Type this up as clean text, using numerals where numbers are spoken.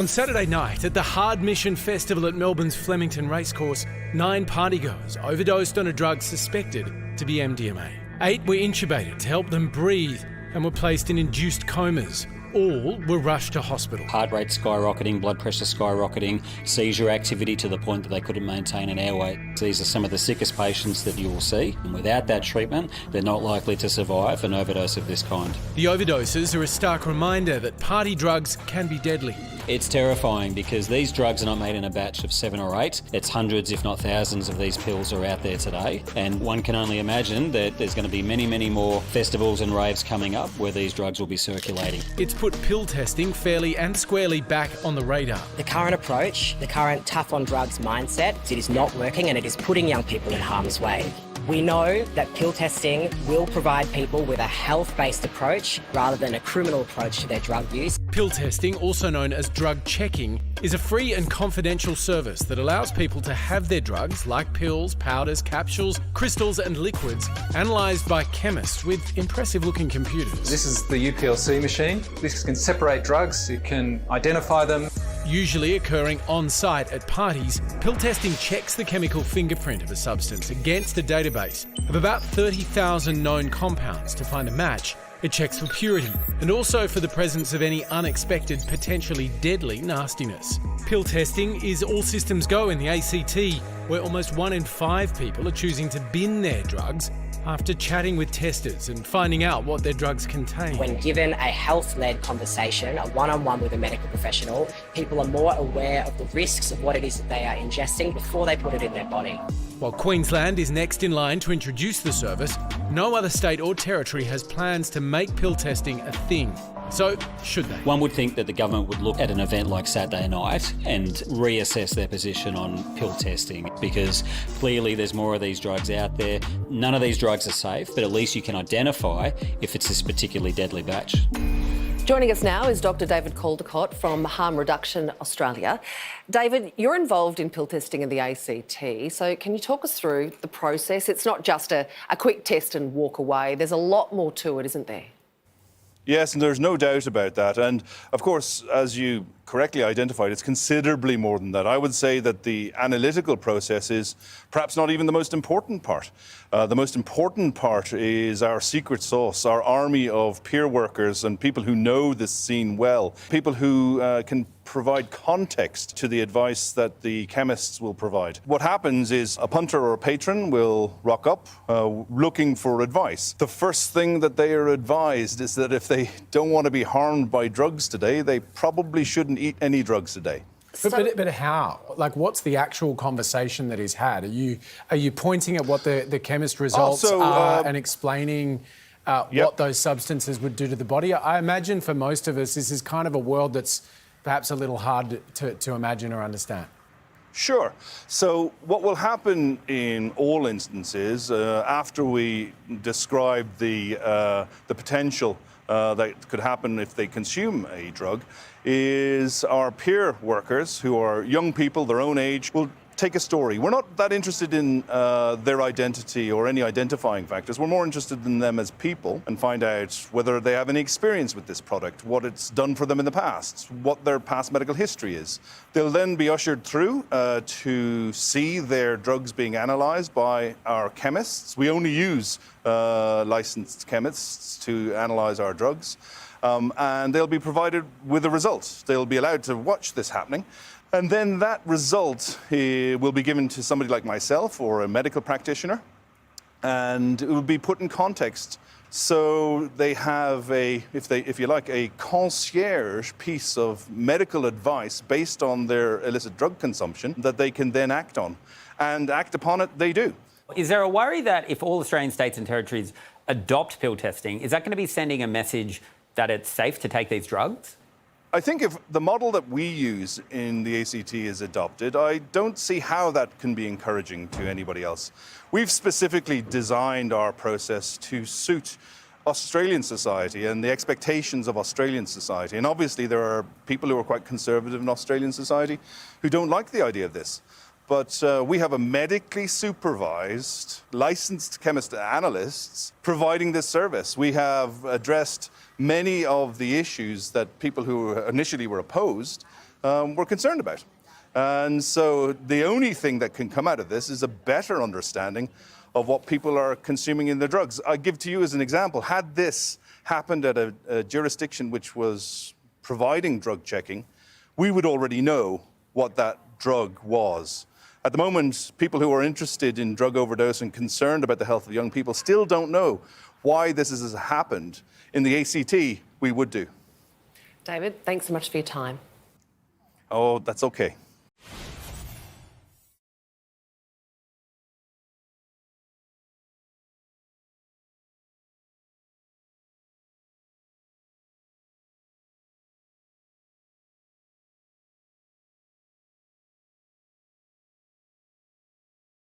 On Saturday night at the Hard Mission Festival at Melbourne's Flemington Racecourse, 9 partygoers overdosed on a drug suspected to be MDMA. 8 were intubated to help them breathe and were placed in induced comas. All were rushed to hospital. Heart rate skyrocketing, blood pressure skyrocketing, seizure activity to the point that they couldn't maintain an airway. These are some of the sickest patients that you will see. And without that treatment, they're not likely to survive an overdose of this kind. The overdoses are a stark reminder that party drugs can be deadly. It's terrifying because these drugs are not made in a batch of 7 or 8. It's hundreds, if not thousands, of these pills are out there today. And one can only imagine that there's going to be many, many more festivals and raves coming up where these drugs will be circulating. It's put pill testing fairly and squarely back on the radar. The current approach, the current tough on drugs mindset, it is not working and it is putting young people in harm's way. We know that pill testing will provide people with a health-based approach rather than a criminal approach to their drug use. Pill testing, also known as drug checking, is a free and confidential service that allows people to have their drugs, like pills, powders, capsules, crystals and liquids, analysed by chemists with impressive-looking computers. This is the UPLC machine. This can separate drugs, it can identify them. Usually occurring on-site at parties, pill testing checks the chemical fingerprint of a substance against a database of about 30,000 known compounds to find a match. It checks for purity and also for the presence of any unexpected, potentially deadly nastiness. Pill testing is all systems go in the ACT, where almost 1 in 5 people are choosing to bin their drugs after chatting with testers and finding out what their drugs contain. When given a health-led conversation, a one-on-one with a medical professional, people are more aware of the risks of what it is that they are ingesting before they put it in their body. While Queensland is next in line to introduce the service, no other state or territory has plans to make pill testing a thing. So, should they? One would think that the government would look at an event like Saturday night and reassess their position on pill testing, because clearly there's more of these drugs out there. None of these drugs are safe, but at least you can identify if it's this particularly deadly batch. Joining us now is Dr. David Caldicott from Harm Reduction Australia. David, you're involved in pill testing in the ACT, so can you talk us through the process? It's not just a quick test and walk away. There's a lot more to it, isn't there? Yes, and there's no doubt about that. And of course, as you correctly identified, it's considerably more than that. I would say that the analytical process is perhaps not even the most important part. The most important part is our secret sauce, our army of peer workers and people who know this scene well, people who can provide context to the advice that the chemists will provide. What happens is a punter or a patron will rock up looking for advice. The first thing that they are advised is that if they don't want to be harmed by drugs today, they probably shouldn't eat any drugs today. But how? Like, what's the actual conversation that is had? Are you pointing at what the chemist results are and explaining what those substances would do to the body? I imagine for most of us, this is kind of a world that's perhaps a little hard to imagine or understand. Sure. So what will happen in all instances, after we describe the potential that could happen if they consume a drug, is our peer workers, who are young people, their own age, will take a story. We're not that interested in their identity or any identifying factors. We're more interested in them as people and find out whether they have any experience with this product, what it's done for them in the past, what their past medical history is. They'll then be ushered through to see their drugs being analysed by our chemists. We only use licensed chemists to analyse our drugs. And they'll be provided with the results. They'll be allowed to watch this happening. And then that result will be given to somebody like myself or a medical practitioner, and it will be put in context. So they have if you like, a concierge piece of medical advice based on their illicit drug consumption that they can then act on. And act upon it, they do. Is there a worry that if all Australian states and territories adopt pill testing, is that going to be sending a message that it's safe to take these drugs? I think if the model that we use in the ACT is adopted, I don't see how that can be encouraging to anybody else. We've specifically designed our process to suit Australian society and the expectations of Australian society. And obviously there are people who are quite conservative in Australian society who don't like the idea of this. But we have a medically supervised, licensed chemist analysts providing this service. We have addressed many of the issues that people who initially were opposed we're concerned about. And so the only thing that can come out of this is a better understanding of what people are consuming in their drugs. I give to you as an example, had this happened at a jurisdiction which was providing drug checking, we would already know what that drug was. At the moment, people who are interested in drug overdose and concerned about the health of young people still don't know why this has happened. In the ACT, we would do. David, thanks so much for your time. Oh, that's okay.